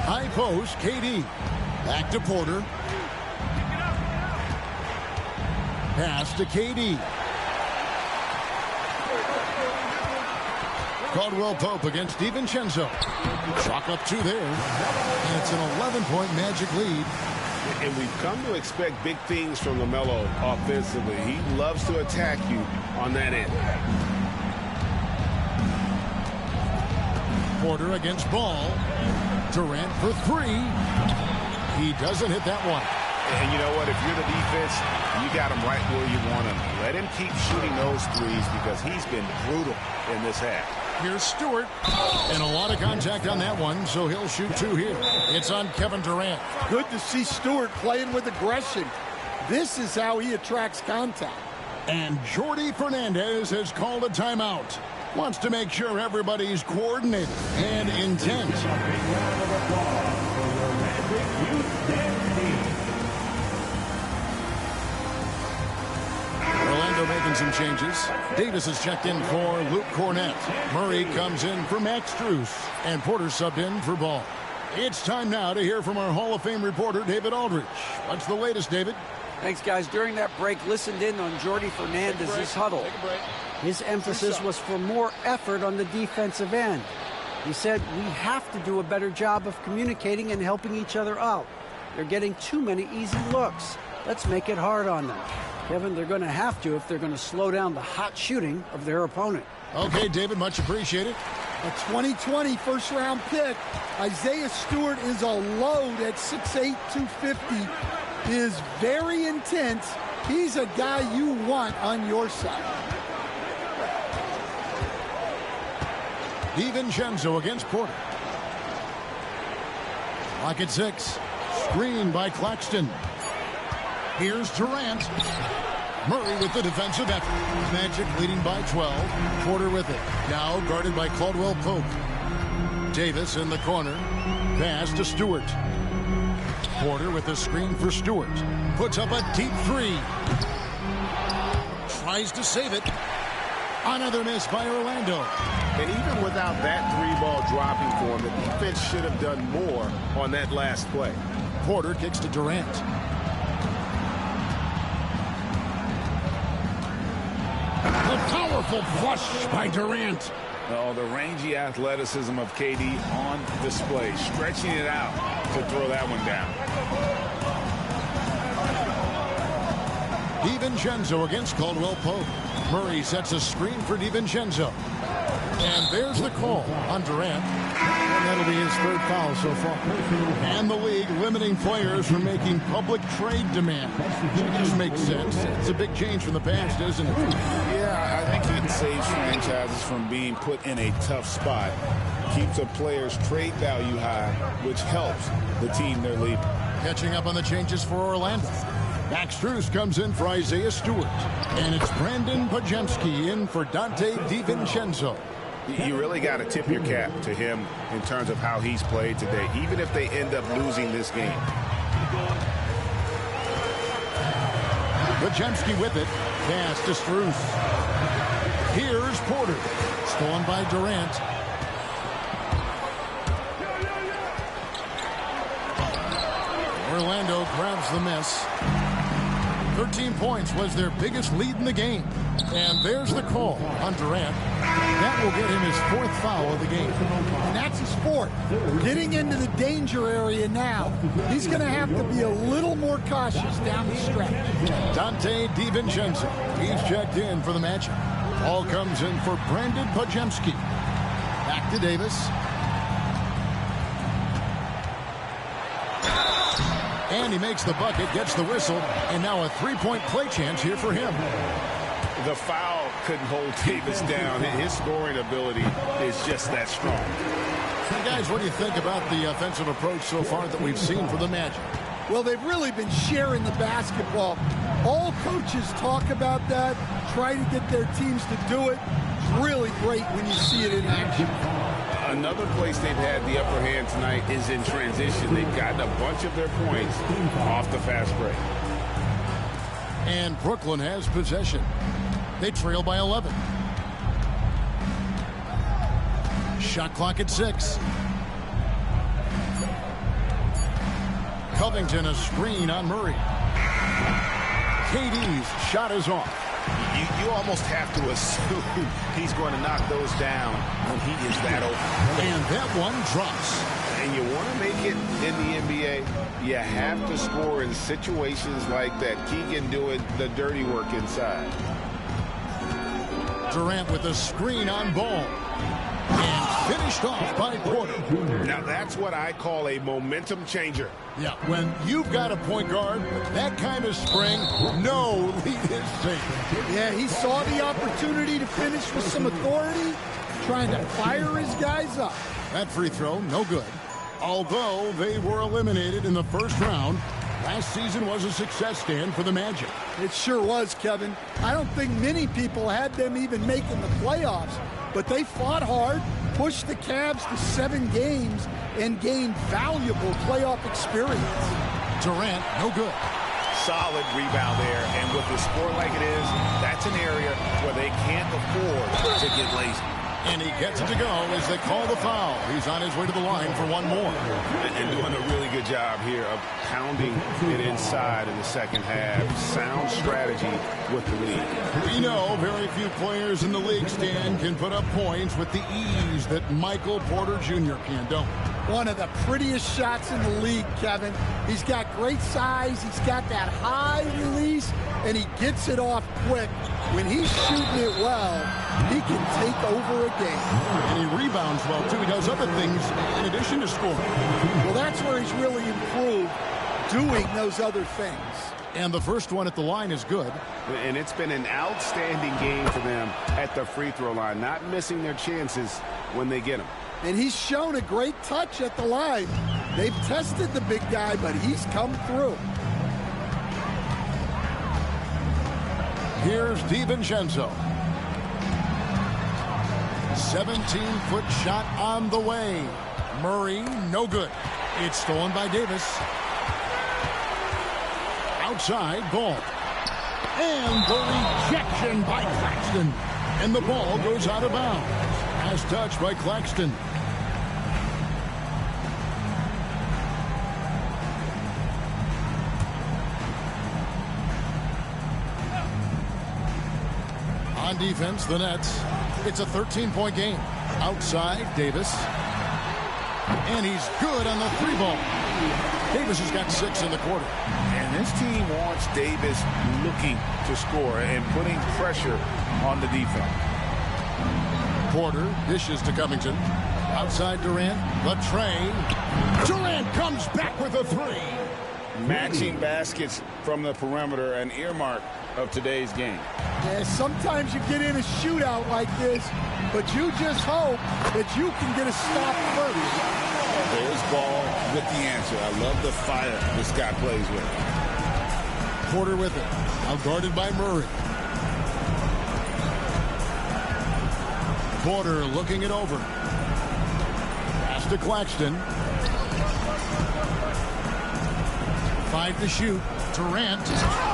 High post, KD. Back to Porter. Pass to KD. Caldwell Pope against DiVincenzo. Chalk up 2 there. And it's an 11-point Magic lead. And we've come to expect big things from LaMelo offensively. He loves to attack you on that end. Porter against Ball. Durant for 3. He doesn't hit that one. And you know what? If you're the defense, you got him right where you want him. Let him keep shooting those threes because he's been brutal in this half. Here's Stewart. And a lot of contact on that one, so he'll shoot 2 here. It's on Kevin Durant. Good to see Stewart playing with aggression. This is how he attracts contact. And Jordi Fernandez has called a timeout. Wants to make sure everybody's coordinated and intent. Orlando making some changes. Davis is checked in for Luke Cornett. Murray comes in for Max Strus. And Porter subbed in for Ball. It's time now to hear from our Hall of Fame reporter, David Aldridge. What's the latest, David? Thanks, guys. During that break, listened in on Jordi Fernandez's huddle. His emphasis was for more effort on the defensive end. He said, we have to do a better job of communicating and helping each other out. They're getting too many easy looks. Let's make it hard on them. Kevin, they're going to have to if they're going to slow down the hot shooting of their opponent. Okay, David, much appreciated. A 2020 first-round pick. Isaiah Stewart is a load at 6'8", 250. Is very intense. He's a guy you want on your side. DiVincenzo against Porter. Clock at 6. Screen by Claxton. Here's Durant. Murray with the defensive effort. Magic leading by 12. Porter with it. Now guarded by Caldwell Pope. Davis in the corner. Pass to Stewart. Porter with the screen for Stewart. Puts up a deep 3. Tries to save it. Another miss by Orlando. And even without that 3-ball dropping for him, the defense should have done more on that last play. Porter kicks to Durant. The powerful flush by Durant. Oh, the rangy athleticism of KD on display, stretching it out to throw that one down. DiVincenzo against Caldwell Pope. Murray sets a screen for DiVincenzo. And there's the call on Durant. And that'll be his 3rd foul so far. And the league limiting players from making public trade demands. Which makes sense. It's a big change from the past, isn't it? Yeah, I think it saves franchises from being put in a tough spot. Keeps a player's trade value high, which helps the team they're leading. Catching up on the changes for Orlando. Max Strus comes in for Isaiah Stewart. And it's Brandon Podziemski in for Dante DiVincenzo. You really got to tip your cap to him in terms of how he's played today, even if they end up losing this game. Podziemski with it. Pass to Strus. Here's Porter. Stolen by Durant. Orlando grabs the miss. 13 points was their biggest lead in the game. And there's the call on Durant. That will get him his 4th foul of the game. And that's his 4th. Getting into the danger area now. He's going to have to be a little more cautious down the stretch. Dante DiVincenzo. He's checked in for the matchup. Ball comes in for Brandon Podziemski. Back to Davis. And he makes the bucket, gets the whistle, and now a 3-point play chance here for him. The foul couldn't hold Davis down. His scoring ability is just that strong. So guys, what do you think about the offensive approach so far that we've seen for the Magic? Well, they've really been sharing the basketball. All coaches talk about that, try to get their teams to do it. It's really great when you see it in action. Another place they've had the upper hand tonight is in transition. They've gotten a bunch of their points off the fast break. And Brooklyn has possession. They trail by 11. Shot clock at 6. Covington a screen on Murray. KD's shot is off. You almost have to assume he's going to knock those down when he is that open. And that one drops. And you want to make it in the NBA, you have to score in situations like that. Keegan doing the dirty work inside. Durant with a screen on Ball. And finished off by Porter. Now that's what I call a momentum changer. Yeah, when you've got a point guard with that kind of spring, no lead is safe. Yeah, he saw the opportunity to finish with some authority, trying to fire his guys up. That free throw, no good. Although they were eliminated in the first round, last season was a success stand for the Magic. It sure was, Kevin. I don't think many people had them even making the playoffs, but they fought hard, pushed the Cavs to 7 games, and gained valuable playoff experience. Durant, no good. Solid rebound there, and with the score like it is, that's an area where they can't afford to get lazy. And he gets it to go as they call the foul. He's on his way to the line for one more. And doing a really good job here of pounding it inside in the second half. Sound strategy with the lead. We know very few players in the league, Stan, can put up points with the ease that Michael Porter Jr. can, don't we? One of the prettiest shots in the league, Kevin. He's got great size. He's got that high release, and he gets it off quick. When he's shooting it well, he can take over a game. And he rebounds well, too. He does other things in addition to scoring. Well, that's where he's really improved, doing those other things. And the first one at the line is good. And it's been an outstanding game for them at the free throw line, not missing their chances when they get them. And he's shown a great touch at the line. They've tested the big guy, but he's come through. Here's DiVincenzo. 17-foot shot on the way. Murray, no good. It's stolen by Davis. Outside, Ball. And the rejection by Claxton. And the ball goes out of bounds. Pass touch by Claxton. On defense, the Nets. It's a 13-point game. Outside, Davis. And he's good on the 3-ball. Davis has got 6 in the quarter. And this team wants Davis looking to score and putting pressure on the defense. Porter dishes to Covington. Outside Durant. The train. Durant comes back with a 3. Matching baskets from the perimeter, an earmark of today's game. Yeah, sometimes you get in a shootout like this, but you just hope that you can get a stop first. There's Ball with the answer. I love the fire this guy plays with. Porter with it. Now guarded by Murray. Porter looking it over. Pass to Claxton. 5 to shoot. Durant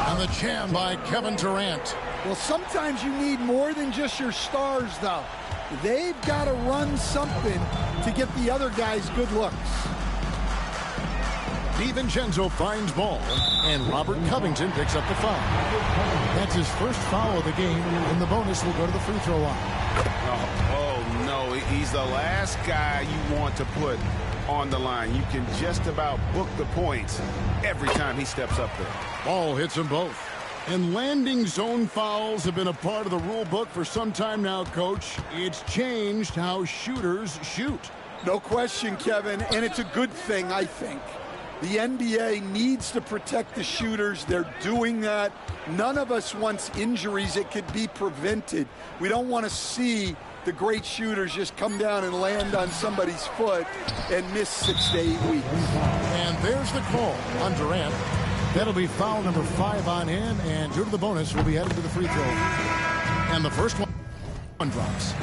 on the jam by Kevin Durant. Well, sometimes you need more than just your stars, though. They've got to run something to get the other guys good looks. DiVincenzo finds Ball, and Robert Covington picks up the foul. That's his first foul of the game, and the bonus will go to the free throw line. Oh no, he's the last guy you want to put on the line. You can just about book the points every time he steps up there. Ball hits them both. And landing zone fouls have been a part of the rule book for some time now, Coach. It's changed how shooters shoot. No question, Kevin, and it's a good thing, I think. The NBA needs to protect the shooters. They're doing that. None of us wants injuries that could be prevented. We don't want to see the great shooters just come down and land on somebody's foot and miss 6 to 8 weeks. And there's the call on Durant. That'll be foul number 5 on him, and due to the bonus, will be headed to the free throw. And the first one drops.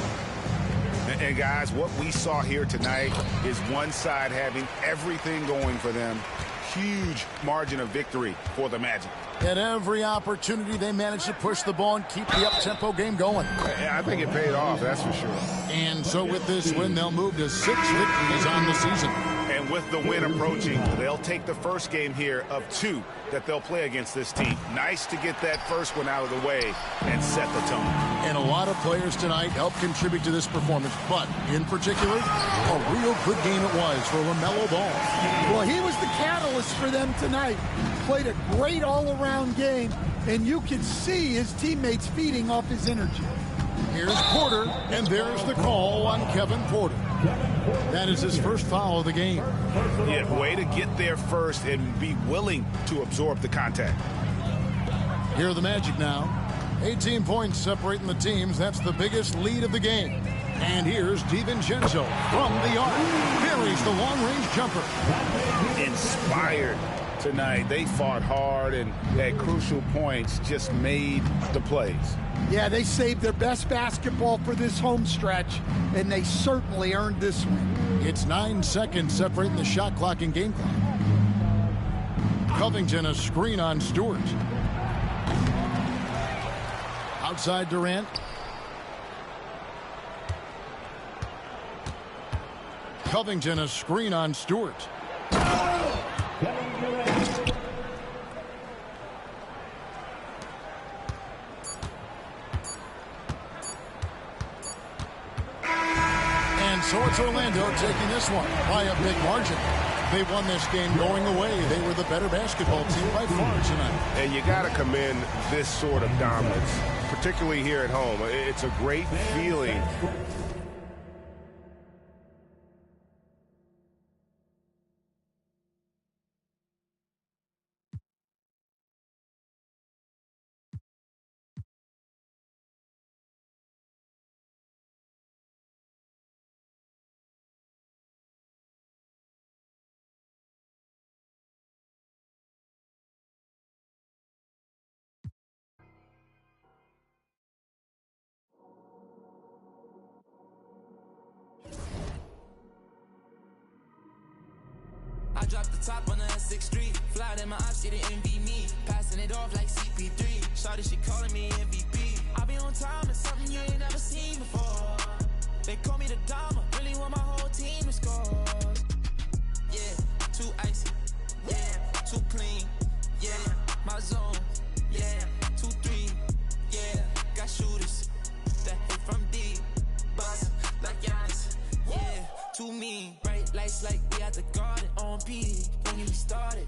And guys, what we saw here tonight is one side having everything going for them. Huge margin of victory for the Magic. At every opportunity, they managed to push the ball and keep the up-tempo game going. I think it paid off, that's for sure. And so with this win, they'll move to 6 victories on the season. And with the win approaching, they'll take the first game here of 2 that they'll play against this team. Nice to get that first one out of the way and set the tone. And a lot of players tonight helped contribute to this performance, but in particular, a real good game it was for LaMelo Ball. Well, he was the catalyst for them tonight. Played a great all-around game, and you could see his teammates feeding off his energy. Here's Porter, and there's the call on Kevin Porter. That is his first foul of the game. Yeah, way to get there first and be willing to absorb the contact. Here are the Magic now. 18 points separating the teams. That's the biggest lead of the game. And here's DiVincenzo from the arc. Buries the long-range jumper. Inspired tonight. They fought hard and at crucial points just made the plays. Yeah, they saved their best basketball for this home stretch, and they certainly earned this one. It's 9 seconds separating the shot clock and game clock. Covington, a screen on Stewart. Outside Durant. Covington, a screen on Stewart. And so it's Orlando taking this one by a big margin. They won this game going away. They were the better basketball team by far tonight. And you got to commend this sort of dominance, particularly here at home. It's a great feeling. I dropped the top on the S6 Street. Fly in my ops, she didn't envy me. Passing it off like CP3. Shawty, she calling me MVP. I be on time, it's something you ain't never seen before. They call me the Dama, really want my whole team to score. Yeah, too icy. Yeah, too clean. Yeah, my zone. Yeah, 2-3. Yeah, got shooters that hit from deep. Bust like Giannis. Yeah, too mean. Bright lights like we at the garden on peak. Don't get me started.